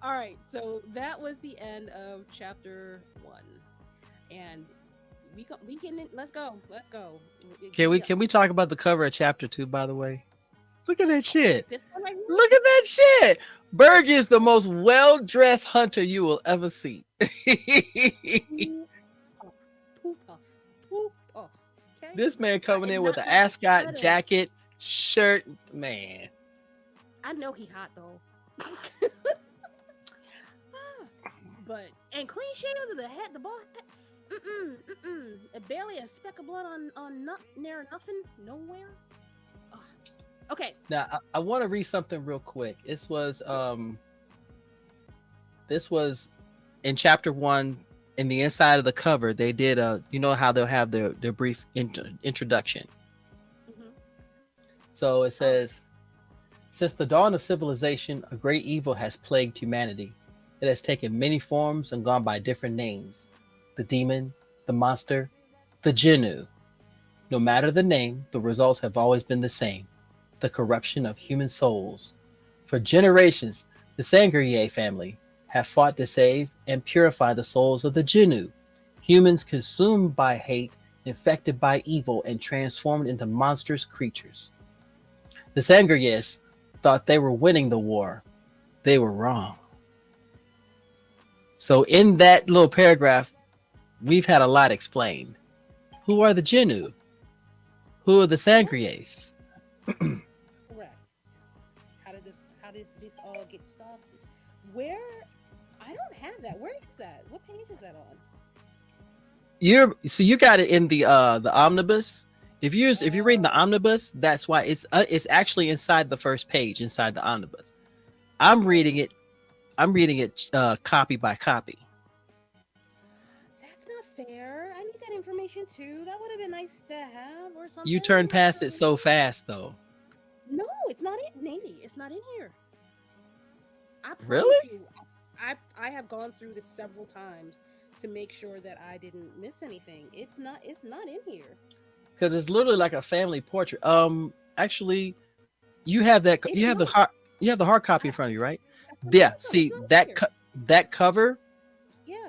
All right, so that was the end of chapter one, and we can let's go. Can Give we me can we talk about the cover of chapter 2, by the way? Look at that shit. this one right here. Look at that shit. Berg is the most well-dressed hunter you will ever see. Poo puff, poo puff, poo puff. Okay, This man coming and in with not an just ascot shredded. jacket, shirt, man. I know he hot though. Ah, but and clean shave of the head, the ball head. Barely a speck of blood on not near nothing, nowhere. Ugh. Okay. Now I want to read something real quick. This was in chapter 1. In the inside of the cover, they did a, you know how they'll have their brief introduction. Hmm. So it Oh. says, since the dawn of civilization, a great evil has plagued humanity. It has taken many forms and gone by different names: the demon, the monster, the Jinnu. No matter the name, the results have always been the same: the corruption of human souls. For generations, the Sangreye family have fought to save and purify the souls of the Jinnu, humans consumed by hate, infected by evil, and transformed into monstrous creatures. The Sangreyes thought they were winning the war. They were wrong. So in that little paragraph, we've had a lot explained. Who are the Jinnu? Who are the Yeah. Sangreyes? Correct. How does this all get started? Where I don't have that. Where is that? What page is that on? You got it in the omnibus. If you're reading the Oh, omnibus, that's why it's actually inside the first page inside the omnibus. I'm reading oh, it. I'm reading it copy by copy. that's not fair. I need that information too. That would have been nice to have or You something. turn past it You so know? fast though. No, it's not it, Navy. It's not in here. I promise Really? you. I have gone through this several times to make sure that I didn't miss anything. It's not in here. Because it's literally like a family portrait. Actually, you have that. It You is have the not. hard. You have the hard copy I in front of you, right? That's what I'm Yeah. telling you. It's See not in that here. that cover Yeah.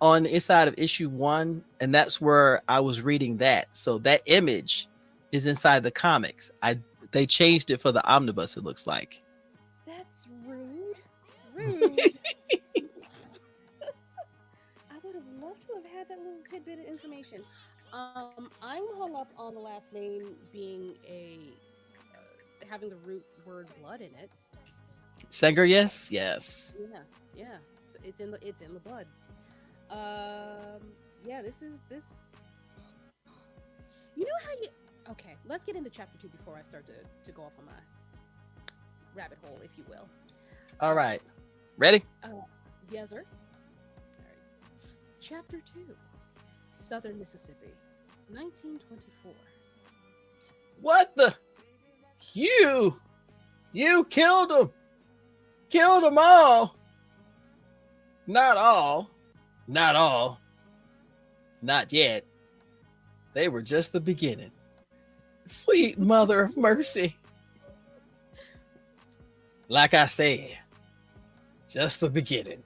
on the inside of issue 1, and that's where I was reading that. So that image is inside the comics. I They changed it for the omnibus. It looks like. That's rude. Rude. I would have loved to have had that little tidbit of information. I'm hung up on the last name being having the root word blood in it. Sanger, yes, yes. Yeah, yeah. So it's in the blood. Yeah. This. You know how you? Okay, let's get into chapter two before I start to go off on my rabbit hole, if you will. All Um. right, ready? Yes, sir. All right. Chapter two. Southern Mississippi, 1924. What the? You, you killed them. Killed them all. Not all. Not all. Not yet. They were just the beginning. Sweet mother of mercy. Like I said, just the beginning.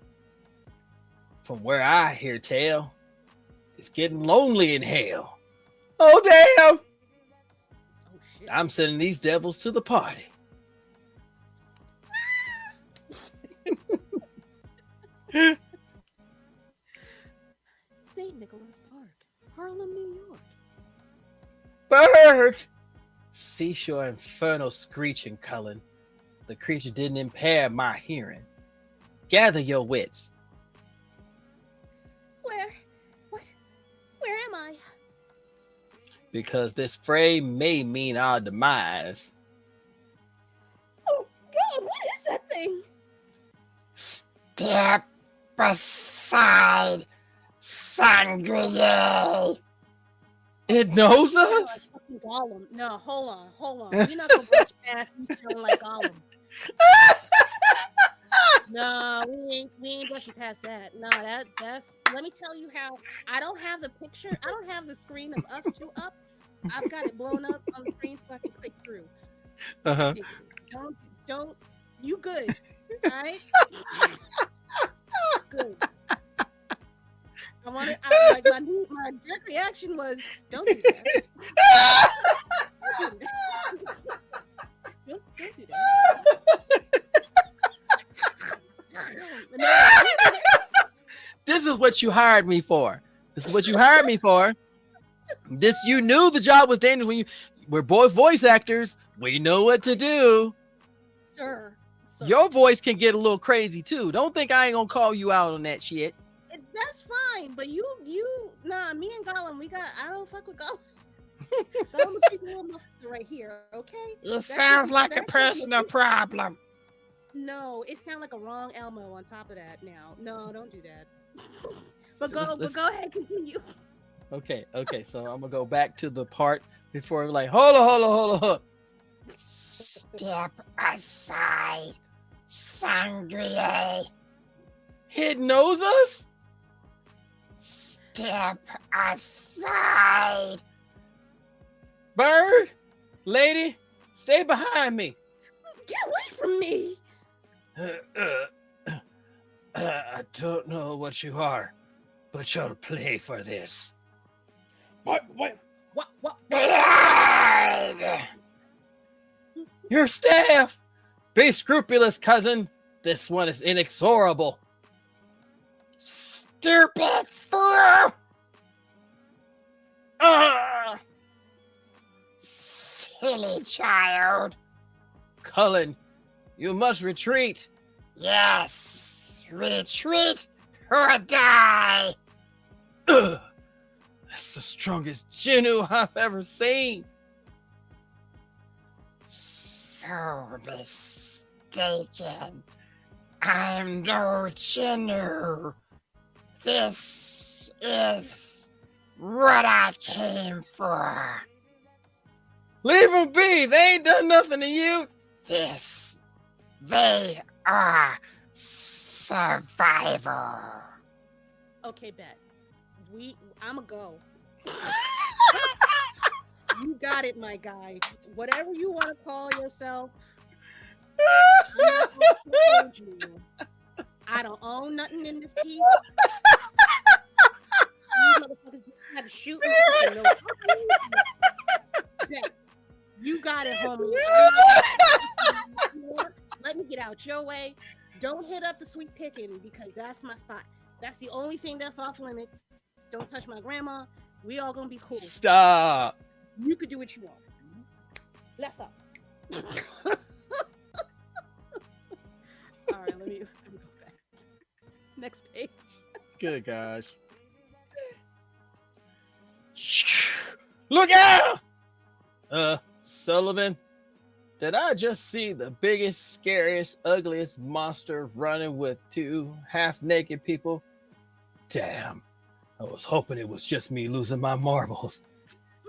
From where I hear tell, it's getting lonely in hell. Oh, damn. Oh shit. I'm sending these devils to the party. St. Nicholas Park, Harlem, New York. Berg! Seashore inferno screeching, Cullen. The creature didn't impair my hearing. Gather your wits, Where? What? Where am I? because this fray may mean our demise. Oh God! What is that thing? Step aside, Sangria. It knows You sound like us? fucking Gollum. No, hold on. We're not gonna brush past you sounding like Gollum. No, we ain't brushing past that. No, that's. Let me tell you how. I don't have the picture. I don't have the screen of us two up. I've got it blown up on the screen so I can click through. Uh-huh. Don't. You good? All right. wanted. I like my direct reaction was, "Don't do that. Don't do that. Don't do that." No, This is what you hired me for. This is what you hired me for. This, you knew the job was dangerous when we're both voice actors. We know what to do. sir. Your voice can get a little crazy too. Don't think I ain't gonna call you out on that shit. That's fine, but me and Gollum, I don't fuck with Gollum. Gollum is a little motherfucker right here, okay? It sounds like a personal problem. No, it sounds like a wrong Elmo on top of that now. No, don't do that. But go ahead, continue. Okay, so I'm gonna go back to the part before, like, hold on. Step aside, Sangria. It knows us? Step aside. Bird, lady, stay behind me. Get away from me. I don't know what you are, but you'll play for this. What? Your staff! Be scrupulous, cousin. This one is inexorable. Stupid fool! Silly child. Cullen, you must retreat. Yes, retreat or die. That's the strongest Genu I've ever seen. So mistaken. I'm no Genu. This is what I came for. Leave them be. They ain't done nothing to you. They are survivor. Okay, bet. I'ma go. You got it, my guy. Whatever you want to call yourself. I'm not gonna hold you. I don't own nothing in this piece. You motherfuckers had to shoot me. You got it, homie. Let me get out your way. Don't hit up the sweet picking because that's my spot. That's the only thing that's off limits. Don't touch my grandma. We all gonna be cool. Stop. You could do what you want. Let's up. All right, let me go back. Next page. Good gosh. Look out! Sullivan, did I just see the biggest, scariest, ugliest monster running with two half-naked people? Damn, I was hoping it was just me losing my marbles.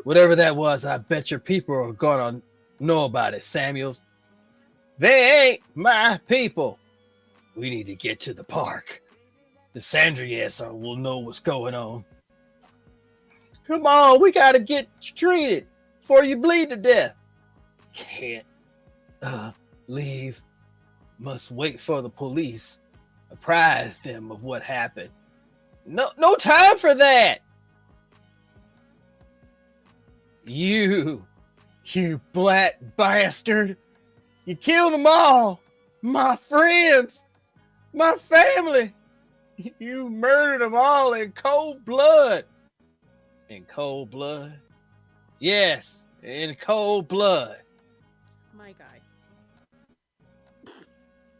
Whatever that was, I bet your people are gonna know about it, Samuels. They ain't my people. We need to get to the park. The Sandrias will know what's going on. Come on, we gotta get treated before you bleed to death. Can't leave. Must wait for the police. Apprise them of what happened. No time for that. You black bastard. You killed them all. My friends. My family. You murdered them all in cold blood. In cold blood? Yes, in cold blood. My guy.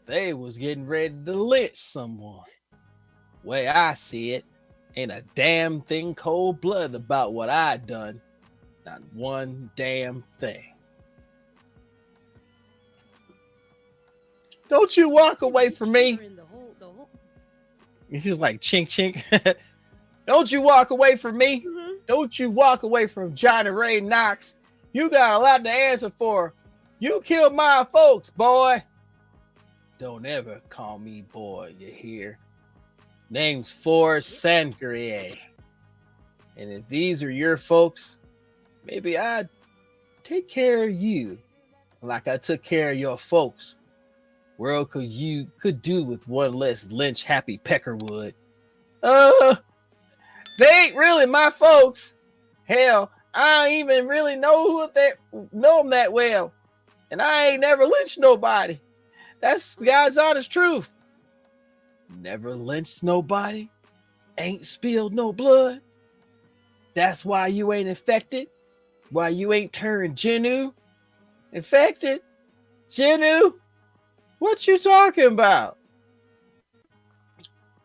They was getting ready to lynch someone. Way I see it, ain't a damn thing cold blood about what I done. Not one damn thing. Don't you walk away from me. He's like chink chink. Don't you walk away from me. Mm-hmm. Don't you walk away from Johnny Ray Knox. You got a lot to answer for. You killed my folks, boy. Don't ever call me boy, you hear? Name's Forrest Sangrier. And if these are your folks, maybe I'd take care of you like I took care of your folks. World could do with one less lynch happy Peckerwood. They ain't really my folks. Hell, I don't even really know them that well. And I ain't never lynched nobody. That's God's honest truth. Never lynched nobody. Ain't spilled no blood. That's why you ain't infected. Why you ain't turned Genu. Infected? Genu? What you talking about?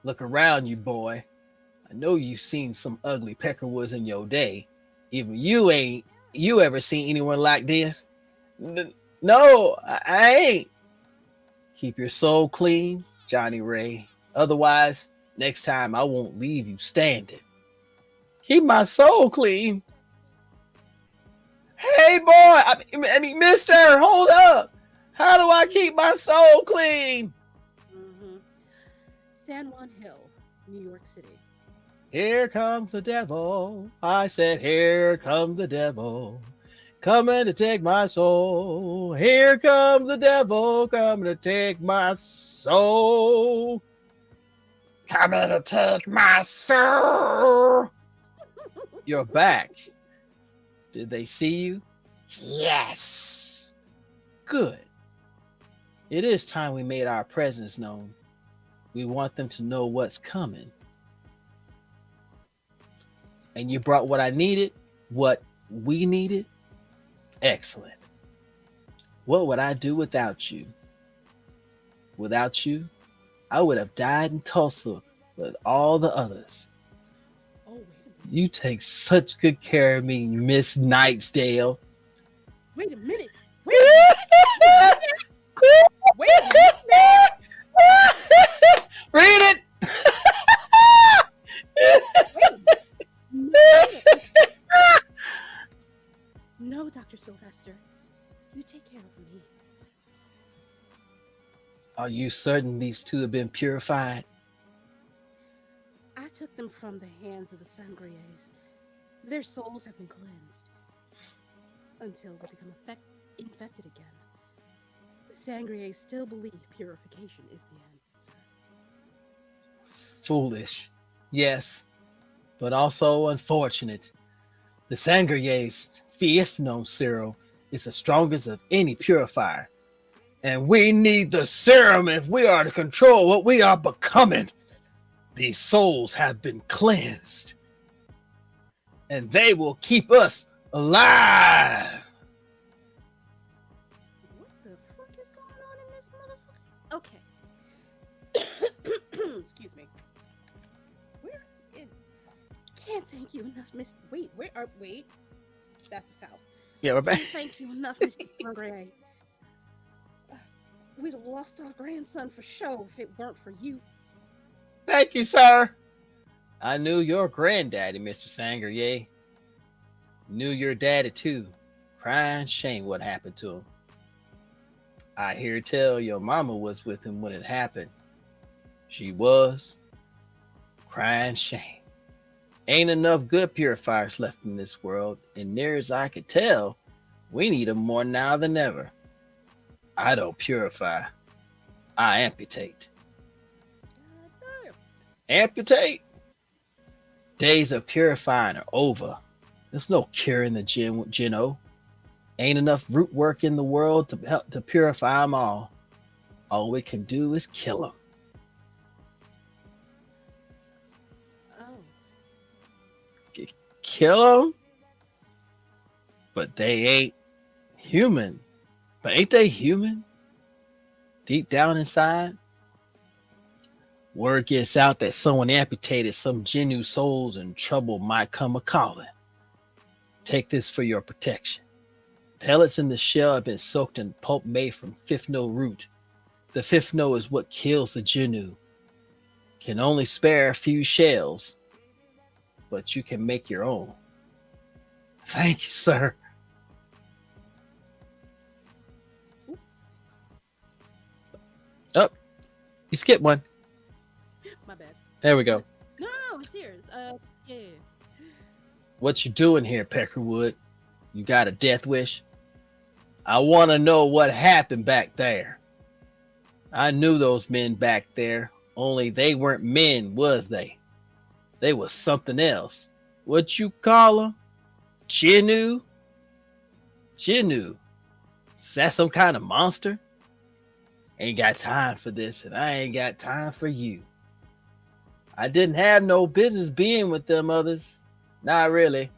Look around you, boy. I know you've seen some ugly peckerwoods in your day. Even you ever seen anyone like this? No, I ain't. Keep your soul clean, Johnny Ray. Otherwise, next time I won't leave you standing. Keep my soul clean. Hey, boy. I mean, mister, hold up. How do I keep my soul clean? Mm-hmm. San Juan Hill, New York City. Here comes the devil. I said, here comes the devil. Coming to take my soul. Here comes the devil. Coming to take my soul. Coming to take my soul. You're back. Did they see you? Yes. Good. It is time we made our presence known. We want them to know what's coming. And you brought what I needed, what we needed. Excellent. What would I do without you? Without you, I would have died in Tulsa with all the others. Oh, wait a minute. You take such good care of me, Miss Nightsdale. Wait a minute. Wait a minute. Wait a minute. Read it. No, Dr. Sylvester. You take care of me. Are you certain these two have been purified? I took them from the hands of the Sangrees. Their souls have been cleansed until they become infected again. The Sangrees still believe purification is the answer. Foolish, yes, but also unfortunate. The Sangre's Fiefno serum is the strongest of any purifier, and we need the serum if we are to control what we are becoming. These souls have been cleansed, and they will keep us alive. What the fuck is going on in this motherfucker? Okay. Excuse me. Where is... Can't thank you enough, Miss... Wait, wait. That's the South. Yeah, we're back. Can't thank you enough, Mr. Sangre. We'd have lost our grandson for sure if it weren't for you. Thank you, sir. I knew your granddaddy, Mr. Sangre. Knew your daddy, too. Crying shame what happened to him. I hear tell your mama was with him when it happened. She was. Crying shame. Ain't enough good purifiers left in this world, and near as I could tell, we need them more now than ever. I don't purify. I amputate. Amputate? Days of purifying are over. There's no curing the Geno. Ain't enough root work in the world to help to purify them all. All we can do is kill them. Oh. Kill them? But they ain't human. But ain't they human? Deep down inside? Word gets out that someone amputated some Genu souls and trouble might come a-calling. Take this for your protection. Pellets in the shell have been soaked in pulp made from Fiefno root. The Fiefno is what kills the Genu. Can only spare a few shells, but you can make your own. Thank you, sir. Oh, you skipped one. My bad. There we go. No, it's yours. Yeah. What you doing here, Peckerwood? You got a death wish? I want to know what happened back there. I knew those men back there, only they weren't men, was they? They was something else. What you call them? Jinnu? Jinnu. Is that some kind of monster? Ain't got time for this, and I ain't got time for you. I didn't have no business being with them others. Not really.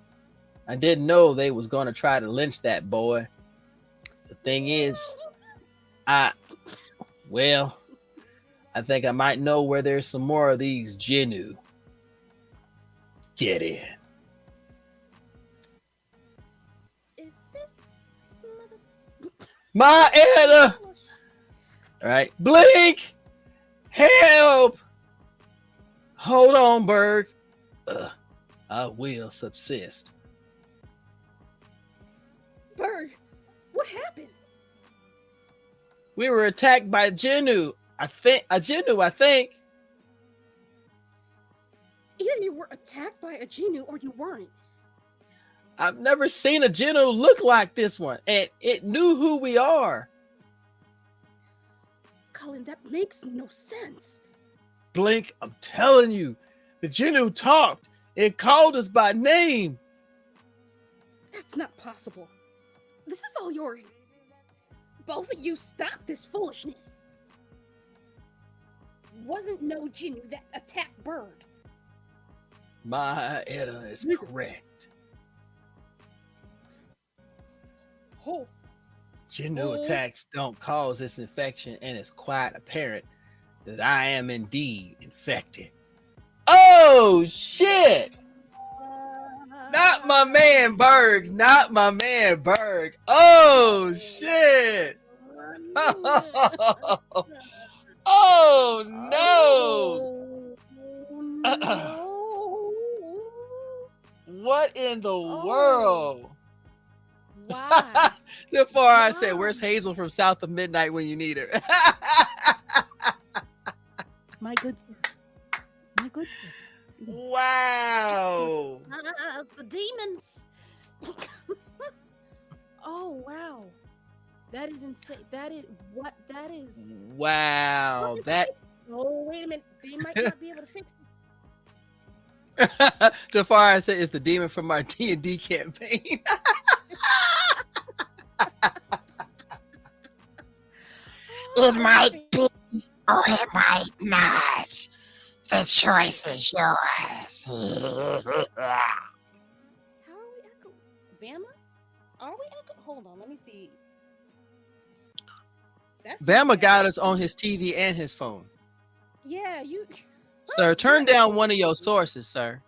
I didn't know they was going to try to lynch that boy. The thing is, I think I might know where there's some more of these Jinnu. Get in. Is this mother... My Anna! All right. Blink! Help! Hold on, Berg. I will subsist. Berg, what happened? We were attacked by Jinnu. I think. Either you were attacked by a Jinnu or you weren't. I've never seen a Jinnu look like this one, and it knew who we are. Colin, that makes no sense. Blink, I'm telling you, the Jinnu talked. It called us by name. That's not possible. This is all your... Both of you stop this foolishness. Wasn't no Jinnu that attacked Berg. My Edda is correct. Oh. Jinnu attacks don't cause this infection, and it's quite apparent that I am indeed infected. Oh, shit! Not my man Berg. Not my man Berg. Oh, shit! Oh, no! What in the world? Why? Before I said, where's Hazel from South of Midnight when you need her? My good sir. My good sir. Wow. The demons. Oh, wow. That is insane. That is what that is. Wow. That. Oh, wait a minute. They might not be able to fix it. Jafar said it's the demon from our D&D campaign. It might be, or it might not. The choice is yours. How are we echo? Bama? Are we echo? Hold on, let me see. That's Bama got us on his TV and his phone. Yeah, you. Sir, turn down one of your sources, sir.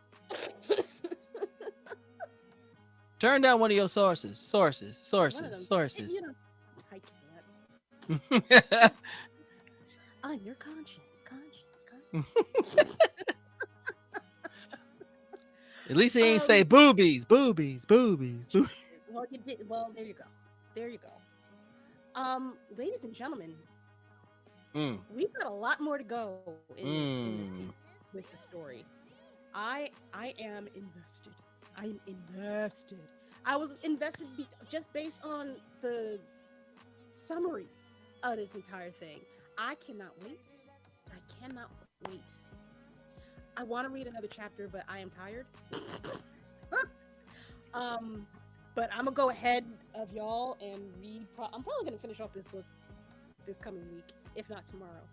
Turn down one of your sources. Sources. You know, I can't. I'm your conscience. At least he ain't say boobies. Well, you did. Well, there you go. Ladies and gentlemen, we've got a lot more to go in this piece with the story. I am invested. I'm invested. I was invested just based on the summary of this entire thing. I cannot wait. I want to read another chapter, but I am tired. But I'm gonna go ahead of y'all and read. I'm probably gonna finish off this book this coming week, if not tomorrow.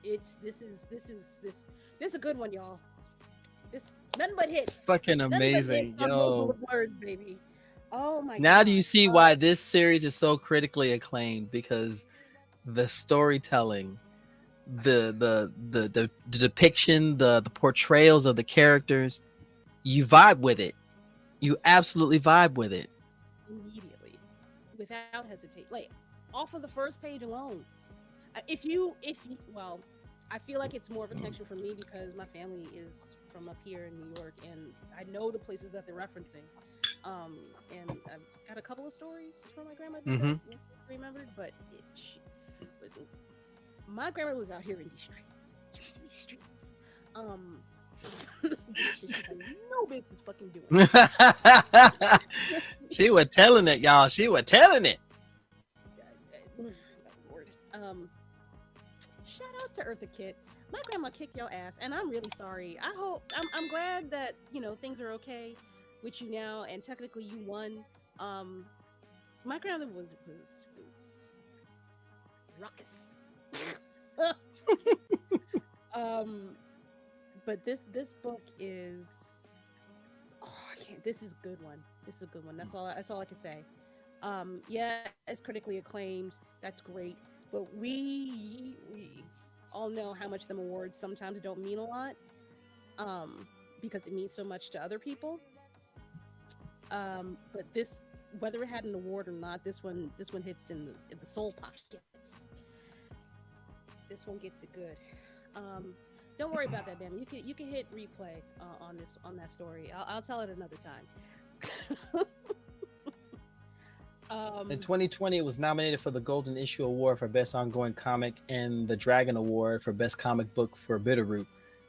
This is a good one, y'all. This nothing but hits. Fucking amazing, yo. Blerds, baby. Oh my god. Now do you see why this series is so critically acclaimed? Because the storytelling, the depiction, the portrayals of the characters, you vibe with it. You absolutely vibe with it. Immediately, without hesitation. Like off of the first page alone. Well, I feel like it's more of a connection for me because my family is from up here in New York, and I know the places that they're referencing. And I've got a couple of stories from my grandma that I remembered, but my grandma was out here in these streets. She had no business fucking doing it. She was telling it, y'all. She was telling it. Lord. Shout out to Eartha Kitt. My grandma kicked your ass, and I'm really sorry. I'm glad that things are okay with you now, and technically you won. Um, my grandmother was ruckus. um, but this book is I can't. This is a good one. This is a good one. That's all I can say. Yeah, it's critically acclaimed. That's great, but we all know how much them awards sometimes don't mean a lot. Because it means so much to other people. But this, whether it had an award or not, this one hits in the soul pockets. This one gets it good. Um, don't worry about that, Bam. You can hit replay on that story. I'll tell it another time. In um, 2020, it was nominated for the Golden Issue Award for Best Ongoing Comic and the Dragon Award for Best Comic Book for Bitterroot.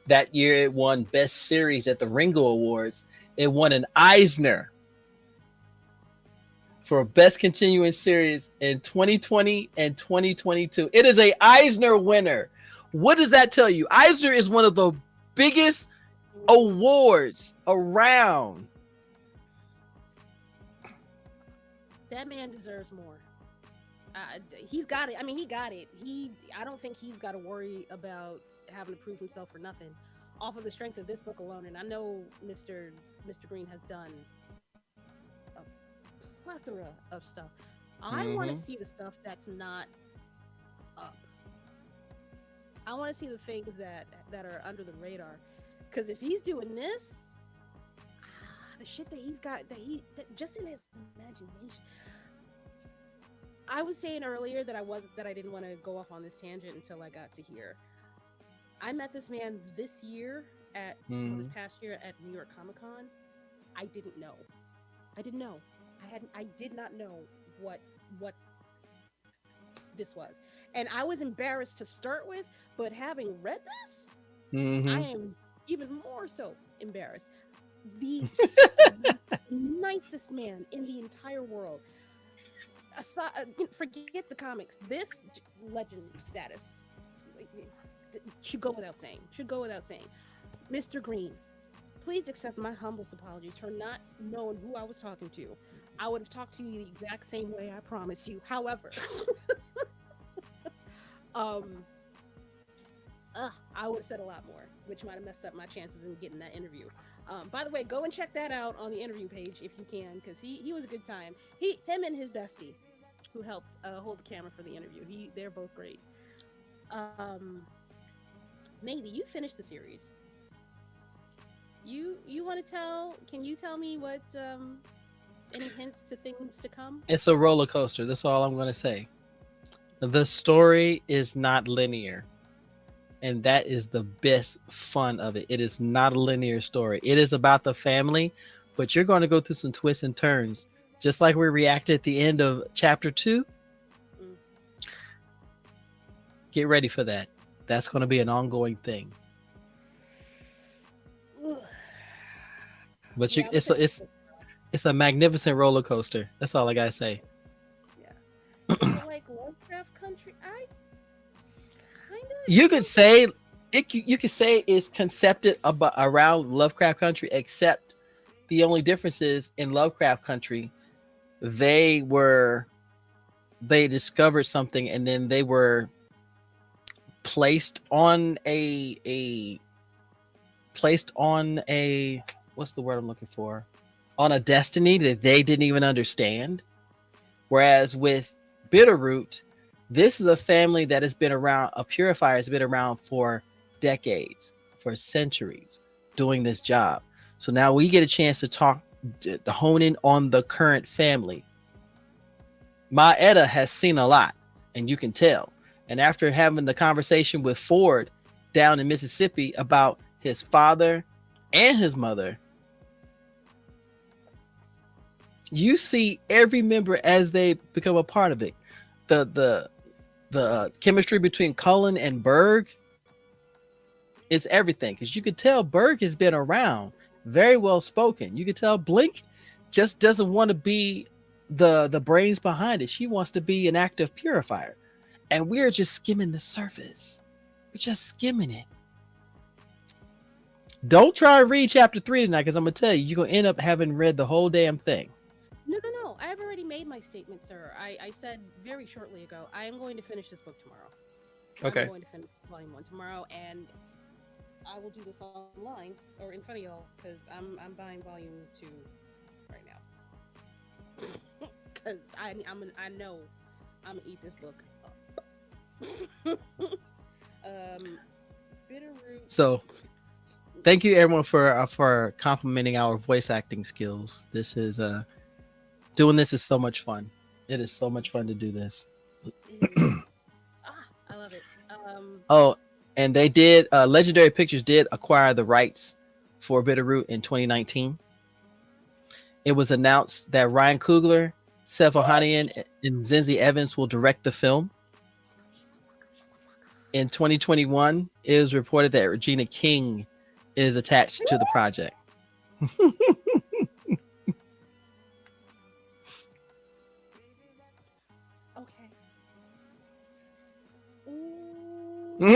That year, it won Best Series at the Ringo Awards. It won an Eisner for Best Continuing Series in 2020 and 2022. It is a Eisner winner. What does that tell you? Eisner is one of the biggest awards around. that man deserves more. He's got it. I mean, he got it. I don't think he's got to worry about having to prove himself for nothing off of the strength of this book alone. And I know Mr. Green has done a plethora of stuff. I want to see the stuff that's not up. I want to see the things that are under the radar. Because if he's doing this, the shit that he's got, that just in his imagination. I was saying earlier that I didn't want to go off on this tangent until I got to here. I met this man this year this past year at New York Comic Con. I didn't know. I did not know what this was. And I was embarrassed to start with, but having read this, I am even more so embarrassed. The nicest man in the entire world. Forget the comics. This legend status should go without saying. Mr. Green, please accept my humblest apologies for not knowing who I was talking to. I would have talked to you the exact same way, I promise you. However, I would have said a lot more, which might have messed up my chances in getting that interview. By the way, go and check that out on the interview page if you can, because he was a good time. Him and his bestie, who helped hold the camera for the interview. They're both great. Maybe you finished the series. You want to tell? Can you tell me what any hints to things to come? It's a roller coaster. That's all I'm going to say. The story is not linear. And that is the best fun of it. It is not a linear story. It is about the family, but you're going to go through some twists and turns. Just like we reacted at the end of chapter 2. Get ready for that. That's going to be an ongoing thing. But it's a magnificent roller coaster. That's all I got to say. Yeah. Like Lovecraft Country, you could say it's concepted around Lovecraft Country, except the only difference is in Lovecraft Country, they discovered something and then they were placed on a what's the word I'm looking for? On a destiny that they didn't even understand. Whereas with Bitterroot, this is a family that has been around, a purifier has been around for decades, for centuries, doing this job. So now we get a chance to hone in on the current family. Maeda has seen a lot, and you can tell. And after having the conversation with Ford down in Mississippi about his father and his mother, you see every member as they become a part of it. The chemistry between Cullen and Berg is everything, because you could tell Berg has been around, very well spoken. You could tell Blink just doesn't want to be the brains behind it. She wants to be an active purifier, and we're just skimming the surface. We're just skimming it. Don't try to read chapter 3 tonight, because I'm gonna tell you, you're gonna end up having read the whole damn thing. No, no, no. I've already made my statement, sir. I said very shortly ago, I am going to finish this book tomorrow. I'm Okay. going to finish volume 1 tomorrow, and I will do this online or in front of y'all because I'm buying volume 2 right now. Because I know I'm gonna eat this book up. um, Bitterroot. So thank you everyone for complimenting our voice acting skills. This is doing this is so much fun. It is so much fun to do this. It is. I love it. Oh, and they did Legendary Pictures did acquire the rights for Bitterroot in 2019. It was announced that Ryan Coogler, Seth Ohanian, and Zinzi Evans will direct the film. In 2021, it was reported that Regina King is attached to the project. Okay. Ooh.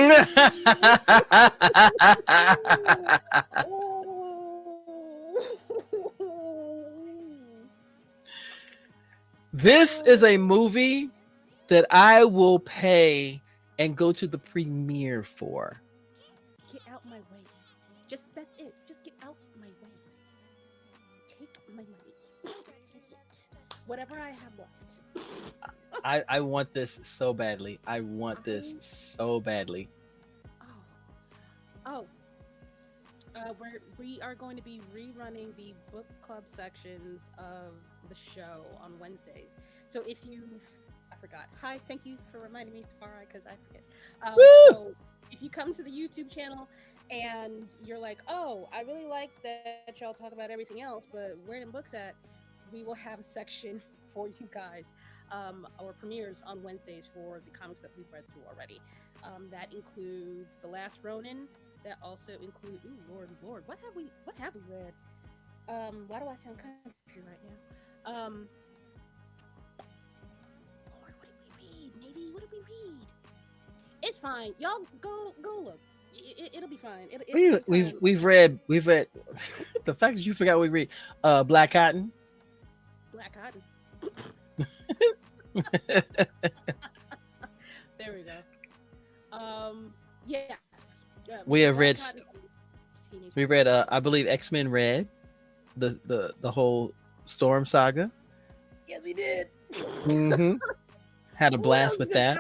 This is a movie that I will pay and go to the premiere for. Get out my way. Just that's it. Just get out my way. Take my money. Take it. Whatever I have left. I want this so badly. I want this so badly. Oh. We are going to be rerunning the book club sections of the show on Wednesdays. So I forgot. Hi, thank you for reminding me, Tara, because I forget. So if you come to the YouTube channel and you're like, oh, I really like that y'all talk about everything else, but where them books at? We will have a section for you guys, our premieres on Wednesdays for the comics that we've read through already. That includes The Last Ronin. That also includes, Lord, what have we read? Why do I sound country right now? Lord, what did we read? Maybe what did we read? It's fine. Y'all go look. It'll be fine. We've read the fact that you forgot we read Black Cotton. Black Cotton. There we go. Yes. We have read. Cotton, We read I believe X-Men Red, the whole Storm saga. Yes, we did. Mm-hmm. Had a blast with that.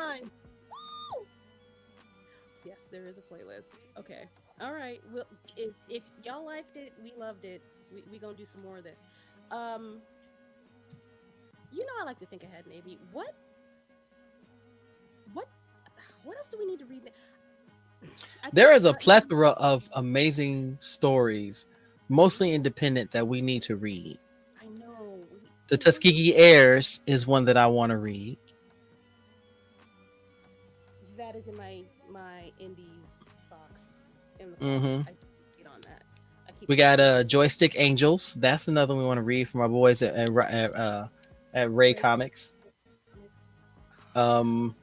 Yes, there is a playlist. Okay. All right. Well, if y'all liked it, we loved it. We gonna do some more of this. You know, I like to think ahead. Maybe what else do we need to read? There is a plethora of amazing stories, mostly independent, that we need to read. I know. The Tuskegee Heirs is one that I want to read. That is in my indies box. In the Mm-hmm. I get on that. We got Joystick Angels. That's another one we want to read from our boys at Ray Comics. The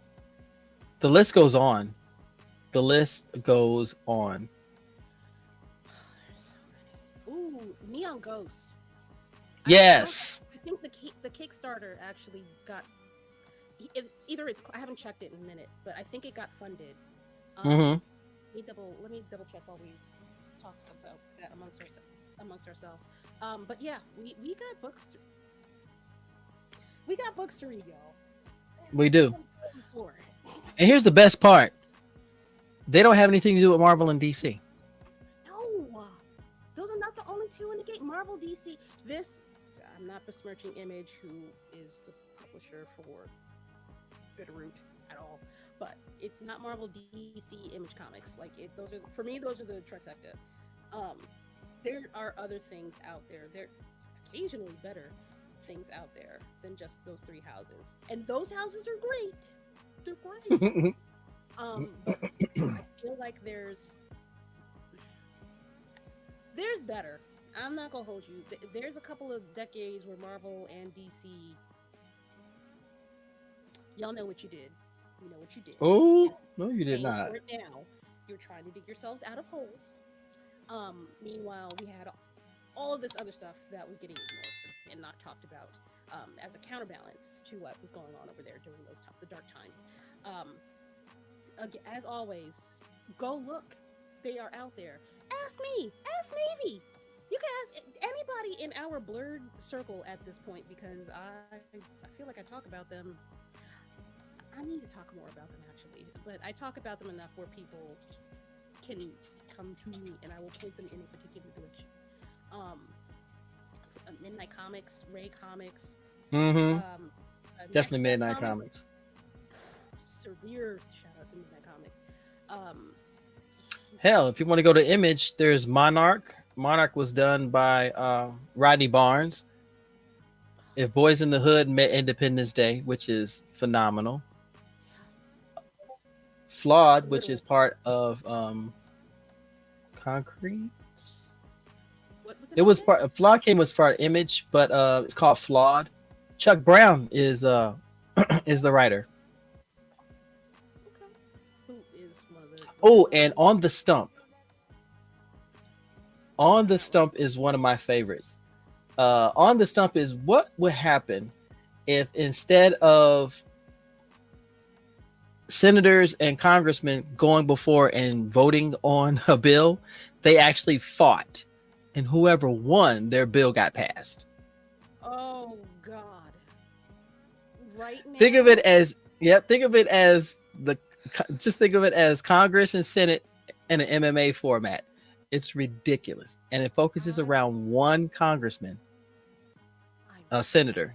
list goes on. The list goes on. Ooh, Neon Ghost. Yes. I think the Kickstarter actually got. I haven't checked it in a minute, but I think it got funded. Mm-hmm. Let me double check while we talk about that amongst ourselves. But yeah, we got books to read, y'all. We do. And here's the best part. They don't have anything to do with Marvel and DC. No, those are not the only two in the game. Marvel, DC. I'm not besmirching Image, who is the publisher for Bitterroot at all, but it's not Marvel, DC, Image Comics. Those are the trifecta. There are other things out there. There occasionally better things out there than just those three houses, and those houses are great. They're great. But I feel like there's better. I'm not gonna hold you. There's a couple of decades where Marvel and DC, y'all know what you did. You know what you did. Oh no, you did not. For it now. You're trying to dig yourselves out of holes. Meanwhile, we had all of this other stuff that was getting ignored and not talked about as a counterbalance to what was going on over there during the dark times. Um, as always, go look. They are out there. Ask me. Ask Navy. You can ask anybody in our blurred circle at this point because I feel like I talk about them. I need to talk more about them actually, but I talk about them enough where people can come to me and I will point them in a particular direction. Um, Midnight Comics, Ray Comics, Mm-hmm. Definitely Next Step Midnight Comics. Severe shout out to Midnight Comics. Um, Hell, if you want to go to Image, there's Monarch. Monarch was done by Rodney Barnes. If Boys in the Hood met Independence Day, which is phenomenal. Flawed, which is part of Concrete. what was It was part. Flawed came was part of Image, but it's called Flawed. Chuck Brown is is the writer. Okay. Who is one of the? Oh, and On the Stump. On the Stump is one of my favorites. On the Stump is what would happen if instead of senators and congressmen going before and voting on a bill, they actually fought, and whoever won, their bill got passed. Oh God! Right now. Think of it as Think of it as just think of it as Congress and Senate in an MMA format. It's ridiculous, and it focuses around one congressman, a senator.